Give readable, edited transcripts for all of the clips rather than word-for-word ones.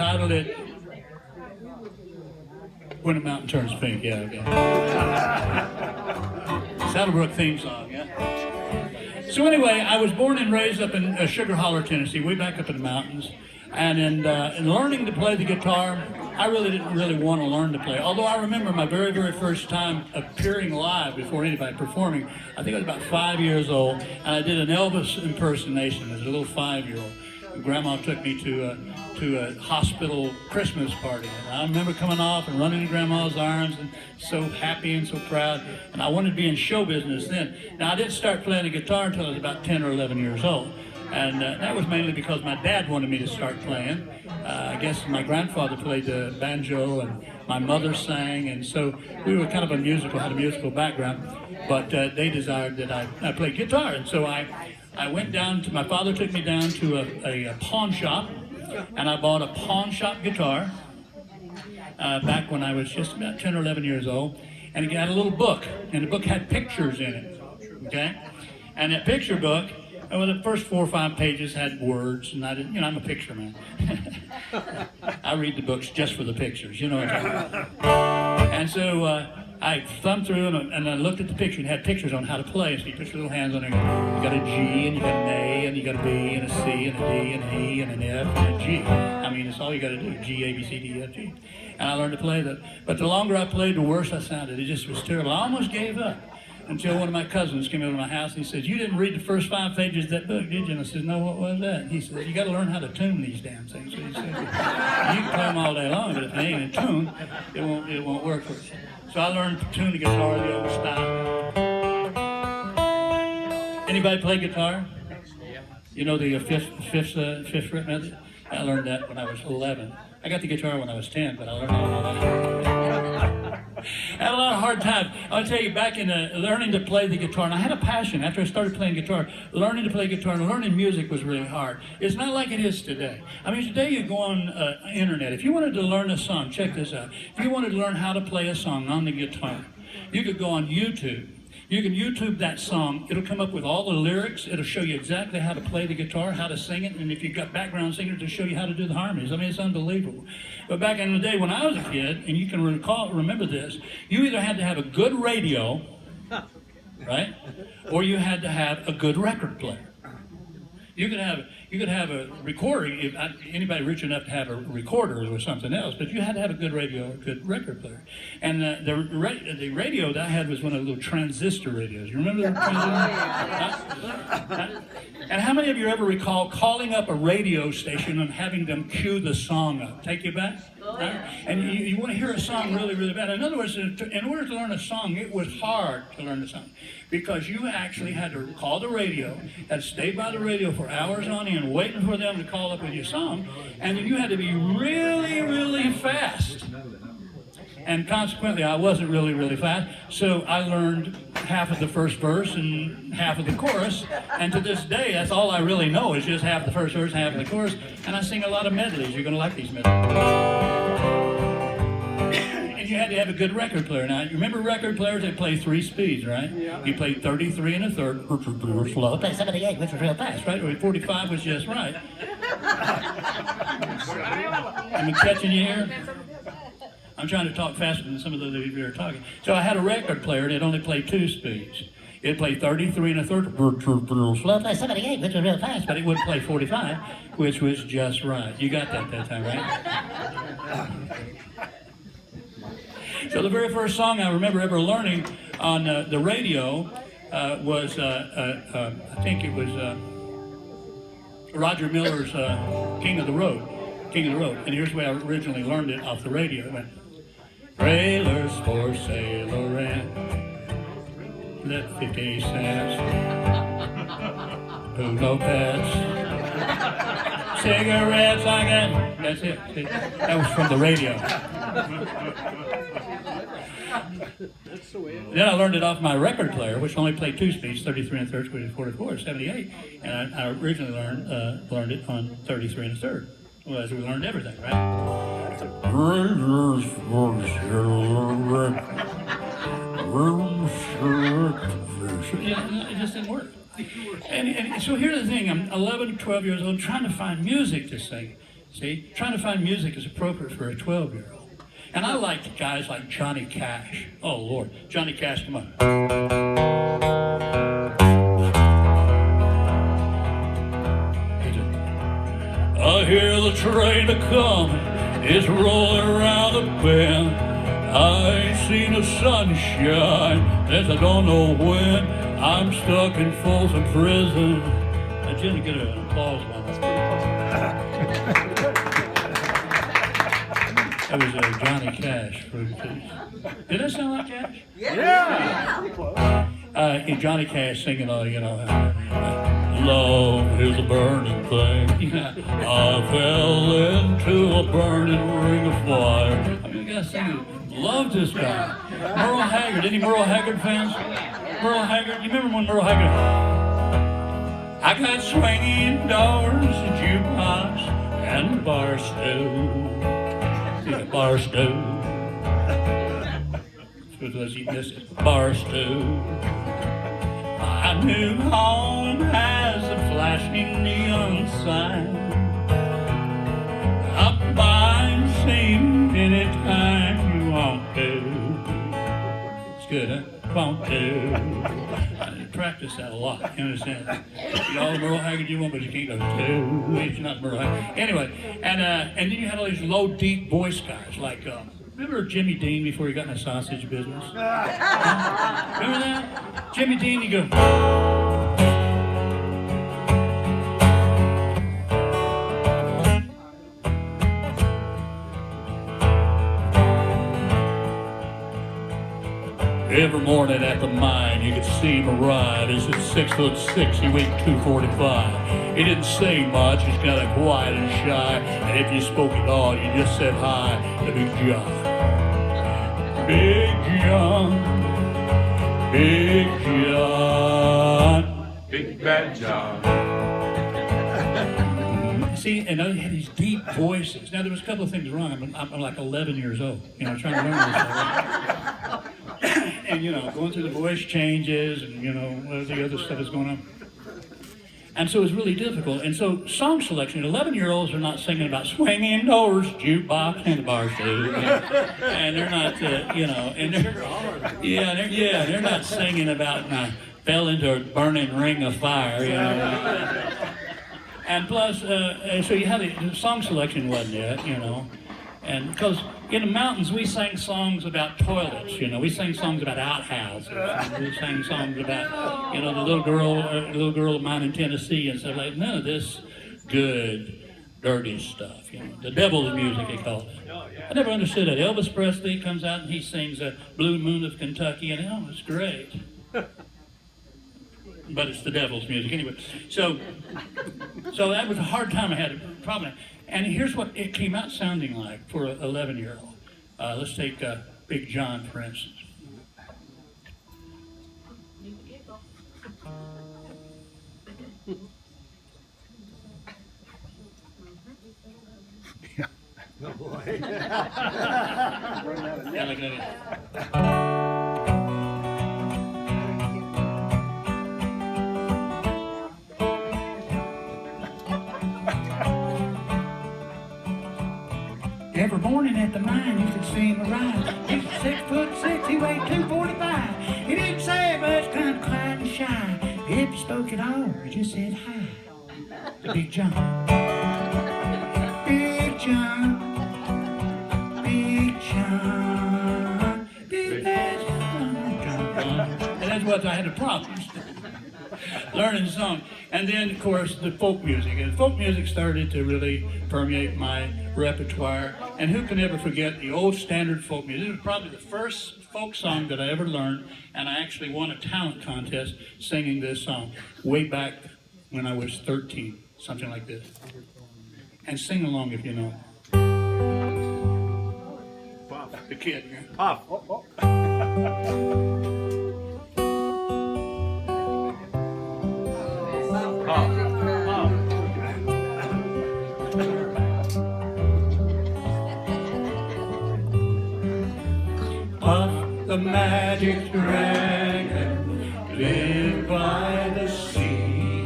entitled it When a Mountain Turns Pink. Yeah, okay. Saddlebrook theme song, yeah. So anyway, I was born and raised up in Sugar Holler, Tennessee, way back up in the mountains. And in learning to play the guitar, I really didn't want to learn to play. Although I remember my very, very first time appearing live before anybody performing, I think I was about 5 years old, and I did an Elvis impersonation as a little 5-year-old. Grandma took me to a hospital Christmas party. And I remember coming off and running in Grandma's arms and so happy and so proud. And I wanted to be in show business then. Now, I didn't start playing the guitar until I was about 10 or 11 years old. And that was mainly because my dad wanted me to start playing. I guess my grandfather played the banjo and my mother sang. And so we were kind of had a musical background. But they desired that I play guitar. And so I went down to, my father took me down to a pawn shop. And I bought a pawn shop guitar back when I was just about 10 or 11 years old. And it had a little book, and the book had pictures in it, okay? And that picture book, well, the first 4 or 5 pages had words, and I didn't, I'm a picture man. I read the books just for the pictures, you know what I'm talking about. And so I thumbed through and I looked at the picture and had pictures on how to play. So you put your little hands on there. You got a G and you got an A and you got a B and a C and a D and an E and an F and a G. I mean, it's all you got to do. G, A, B, C, D, E, F, G. And I learned to play that. But the longer I played, the worse I sounded. It just was terrible. I almost gave up until one of my cousins came over to my house and he says, "You didn't read the first 5 pages of that book, did you?" And I said, "No, what was that?" He says, "You got to learn how to tune these damn things." So he said, "You can play them all day long, but if they ain't in tune, it won't work for you." So I learned to tune the guitar the old style. Anybody play guitar? You know the fifth fret method? I learned that when I was 11. I got the guitar when I was 10, but I learned all that. I had a lot of hard times. I'll tell you, back in learning to play the guitar, and I had a passion after I started playing guitar. Learning to play guitar and learning music was really hard. It's not like it is today. I mean, today you go on internet. If you wanted to learn a song, check this out. If you wanted to learn how to play a song on the guitar, you could go on YouTube. You can YouTube that song. It'll come up with all the lyrics. It'll show you exactly how to play the guitar, how to sing it, and if you've got background singers, to show you how to do the harmonies. I mean, it's unbelievable. But back in the day when I was a kid, and you can remember this, you either had to have a good radio, right, or you had to have a good record player. You could have a recorder, if anybody rich enough to have a recorder or something else, but you had to have a good radio or a good record player. And the radio that I had was one of the little transistor radios. You remember the transistor? And how many of you ever recall calling up a radio station and having them cue the song up? Take you back? Right? And you want to hear a song really, really bad. In other words, in order to learn a song, it was hard to learn a song because you actually had to call the radio, had to stay by the radio for hours on end, waiting for them to call up with your song, and then you had to be really, really fast. And consequently, I wasn't really, really fast, so I learned half of the first verse and half of the chorus, and to this day, that's all I really know is just half the first verse, half of the chorus, and I sing a lot of medleys. You're going to like these medleys. And you had to have a good record player. Now, you remember record players, they play 3 speeds, right? Yeah. You played 33 and a third, which was real slow. Play 78, which was real fast, right? Or 45 was just right. Am I catching you here? I'm trying to talk faster than some of those of you are talking. So I had a record player that only played 2 speeds. It played 33 and a third, real slow. Play 78, which was real fast, but it wouldn't play 45, which was just right. You got that time, right? So the very first song I remember ever learning on the radio was, I think it was Roger Miller's King of the Road. And here's the way I originally learned it off the radio. It went, trailers for sale rent, let 50 cents, Puno pets, cigarettes I got. That's it. See, that was from the radio. Then I learned it off my record player, which only played 2 speeds, 33 and a third, which is 44, 78. And I originally learned it on 33 and a third. Well, as we learned everything, right? Yeah, it just didn't work. And so here's the thing, I'm 11, 12 years old, trying to find music to sing. See, trying to find music is appropriate for a 12-year-old. And I liked guys like Johnny Cash. Oh, Lord. Johnny Cash, come on. I hear the train a-comin', it's rolling around the bend. I ain't seen the sunshine since I don't know when. I'm stuck in Folsom Prison. I didn't get an applause on that. That was Johnny Cash. Did that sound like Cash? Yeah. Johnny Cash singing, love is a burning thing. I fell into a burning ring of fire. I mean, you guys sing, love this guy. Merle Haggard. Any Merle Haggard fans? Merle Haggard. You remember when Merle Haggard? I got swinging doors, a jukebox, and a bar stool. The bar stool. Because he missed it. Bar stool. My new home has a flashing neon sign. Up by and sing anytime you want to. It's good, huh? Want to. I practice that a lot, you understand? All the Merle Haggard you want, but you can't go to. It's not Merle Haggard. Anyway, and then you had all these low, deep voice guys like, remember Jimmy Dean before he got in the sausage business? Remember that? Jimmy Dean, you go. Every morning at the mine, you could see him ride. He's at 6'6", he weighed 245. He didn't say much, he's kind of quiet and shy. And if you spoke at all, you just said hi to Big John. Big John, Big John, Big Bad John. See, and they had these deep voices. Now, there was a couple of things wrong. I'm like 11 years old, trying to learn this already. And, going through the voice changes and, the other stuff is going on. And so it was really difficult. And so song selection, 11-year-olds are not singing about swinging doors, jukebox, and the bar stool. And they're not, and they're not singing about fell into a burning ring of fire, And plus, so you had the song selection wasn't it, And because in the mountains, we sang songs about toilets, we sang songs about outhouses. We sang songs about, the little girl of mine in Tennessee and stuff like that. None of this good, dirty stuff, The devil's music, they call it. I never understood that. Elvis Presley comes out and he sings Blue Moon of Kentucky, and it's great. But it's the devil's music anyway. So that was a hard time I had a problem. And here's what it came out sounding like for an 11-year-old. Let's take Big John, for instance. Yeah. Oh boy. Yeah, look at it. Every morning at the mine, you could see him ride. He's 6'6", he weighed 245. He didn't say much, kind of quiet and shy. If you spoke at all, he just said hi. To Big John. Big John. Big John. Big John. And that's what I had a problem. Learning the song. And then, of course, the folk music. And folk music started to really permeate my repertoire. And who can ever forget the old standard folk music? It was probably the first folk song that I ever learned, and I actually won a talent contest singing this song way back when I was 13, something like this. And sing along if you know. Pop. The kid. Pop. Puff the magic dragon lived by the sea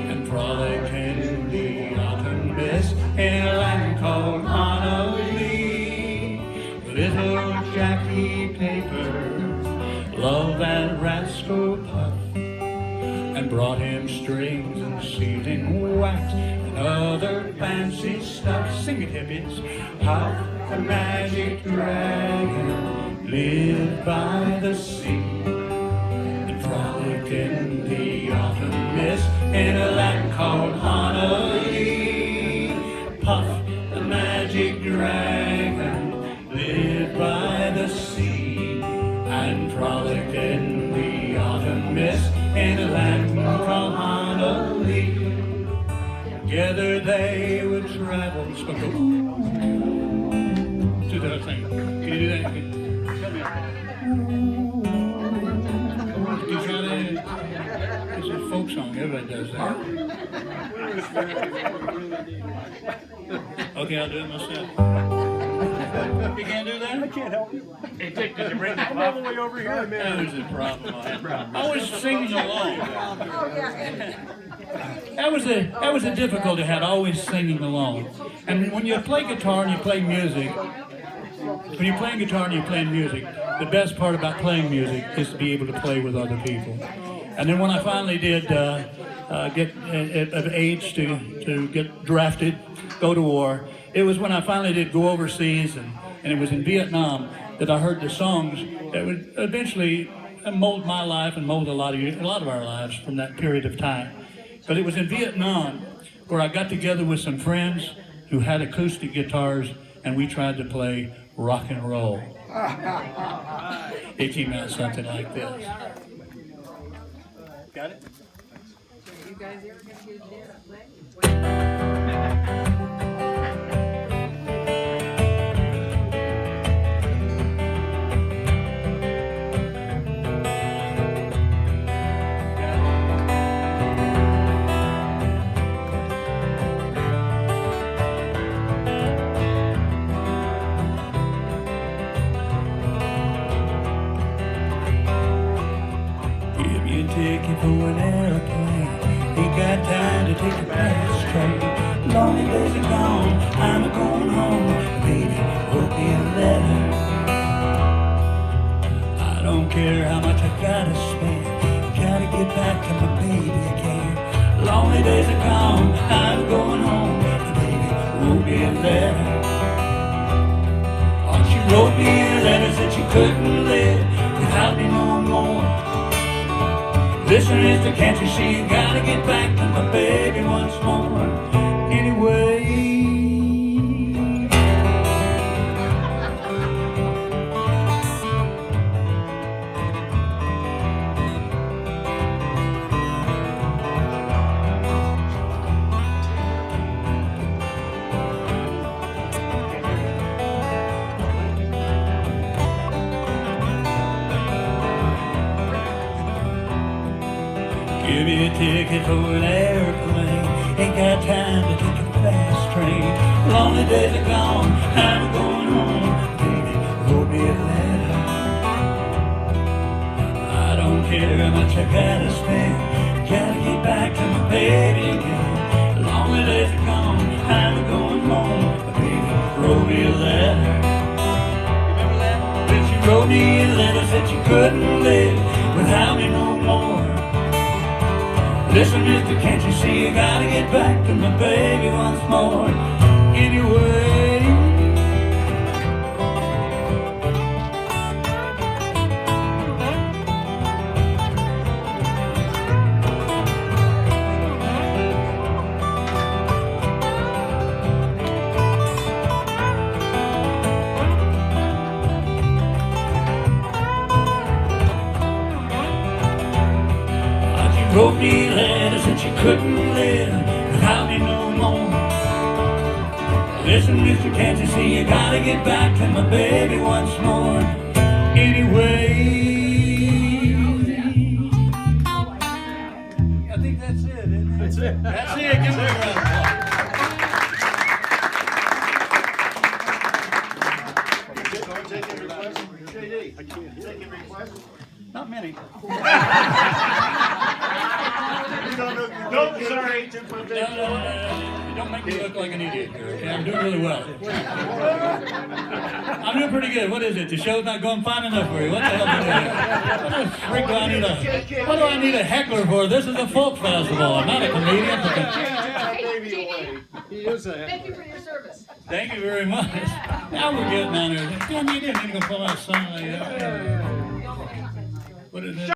and frolicked in the autumn mist in a land called Honolulu. Little Jackie Paper, Love and Rascal Puff, and brought him strings and sealing wax and other fancy stuff. Sing it, hippies. Puff, the magic dragon, lived by the sea and frolicked in the autumn mist in a land called Honolulu. Puff, the magic dragon, lived by the sea and frolicked in the autumn mist in a land called Honolulu. Together they would travel. Do that thing. Can you do that? Come here. You try that? It's a folk song. Everybody does that. Okay, I'll do it myself. You can't do that? I can't help you. Hey, Dick, did you bring that I'm all the way over here, man. That was the problem I had. I was singing along. That was the difficulty I had, always singing along. And when you play guitar and you play music, when you're playing guitar and you're playing music, the best part about playing music is to be able to play with other people. And then when I finally did get of age to get drafted, go to war, it was when I finally did go overseas, and it was in Vietnam that I heard the songs that would eventually mold my life and mold a lot of our lives from that period of time. But it was in Vietnam where I got together with some friends who had acoustic guitars, and we tried to play rock and roll. It came out something like this. Got it? You guys ever get to play? Ticket for an airplane, ain't got time to take a fast train. Lonely days are gone, I'm going home. Baby, wrote me a letter. I don't care how much I gotta spend, gotta get back to my baby again. Lonely days are gone, I'm going home. Baby, wrote me a letter. Oh, she wrote me a letter, said she couldn't live without me no more. Listen, mister, can't you see you gotta get back to my baby once more? Anyway. Give me a ticket for an airplane, ain't got time to take a fast train. Lonely days are gone, I'm going home. Baby, wrote me a letter. I don't care how much I gotta spend, gotta get back to my baby again. Lonely days are gone, I'm going home. Baby, wrote me a letter. Remember that? Then she wrote me a letter, said she couldn't live without me no more. Listen, mister, can't you see you gotta get back to my baby once more? Anyway. Wrote me letters that she couldn't live without me no more. Listen, mister, can't you see you gotta get back to my baby once more? Anyway. I think that's it, isn't it? That's it. That's it. Give me a round of applause. Not many. Don't, sorry. No. Don't make me look like an idiot here, okay? I'm doing really well. I'm doing pretty good. What is it? The show's not going fine enough for you. What the hell is it? What the freak what do I need a heckler for? This is a folk festival. I'm not a comedian. Thank you for your service. Thank you very much. Now we're getting on there. Damn, you didn't even pull out something like that. What is it?